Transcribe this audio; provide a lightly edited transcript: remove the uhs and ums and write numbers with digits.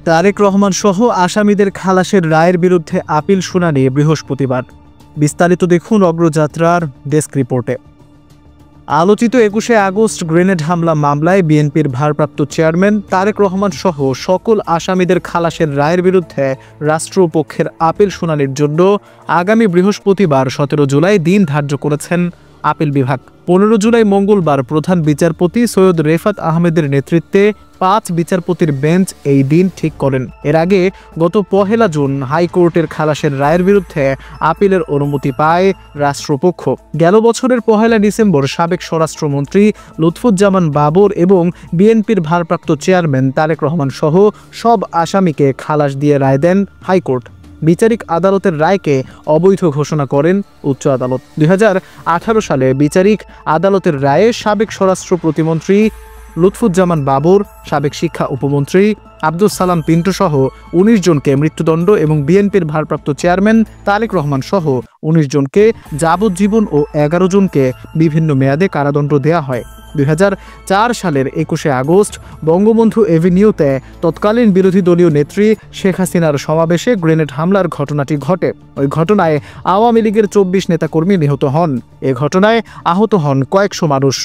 তারেক রহমান সহ আসামিদের খালাসের রায়ের বিরুদ্ধে আপিল শুনানি বৃহস্পতিবার। বিস্তারিত দেখুন অগ্রযাত্রার ডেস্ক রিপোর্টে। আলোচিত ২১শে আগস্ট গ্রেনেড হামলা মামলায় বিএনপির ভারপ্রাপ্ত চেয়ারম্যান তারেক রহমান সহ সকল আসামিদের খালাসের রায়ের বিরুদ্ধে রাষ্ট্রপক্ষের আপিল শুনানির জন্য আগামী বৃহস্পতিবার ১৭ জুলাই দিন ধার্য করেছেন আপিল বিভাগ। ১৫ জুলাই মঙ্গলবার প্রধান বিচারপতি সৈয়দ রেফাত আহমেদের নেতৃত্বে ৫ বিচারপতির বেঞ্চ এই দিন ঠিক করেন। এর আগে গত ১ জুন হাইকোর্টের খালাসের রায়ের বিরুদ্ধে আপিলের অনুমতি পায় রাষ্ট্রপক্ষ। গেল বছরের ১ ডিসেম্বর সাবেক স্বরাষ্ট্রমন্ত্রী লুৎফুজ্জামান বাবর এবং বিএনপির ভারপ্রাপ্ত চেয়ারম্যান তারেক রহমান সহ সব আসামিকে খালাস দিয়ে রায় দেন হাইকোর্ট। বিচারিক আদালতের রায়কে অবৈধ ঘোষণা করেন উচ্চ আদালত। ২০১৮ সালে বিচারিক আদালতের রায়ে সাবেক স্বরাষ্ট্র প্রতিমন্ত্রী লুৎফুজ্জামান বাবর, সাবেক শিক্ষা উপমন্ত্রী আব্দুস সালাম পিন্টু সহ ১৯ জনকে মৃত্যুদণ্ড এবং বিএনপির ভারপ্রাপ্ত চেয়ারম্যান তারেক রহমান সহ ১৯ জনকে যাবজ্জীবন ও ১১ জনকে বিভিন্ন মেয়াদে কারাদণ্ড দেওয়া হয়। ২০০৪ সালের ২১শে আগস্ট বঙ্গবন্ধু এভিনিউতে তৎকালীন বিরোধী দলীয় নেত্রী শেখ হাসিনার সমাবেশে গ্রেনেড হামলার ঘটনাটি ঘটে। ওই ঘটনায় আওয়ামী লীগের ২৪ নেতাকর্মী নিহত হন। এ ঘটনায় আহত হন কয়েকশো মানুষ।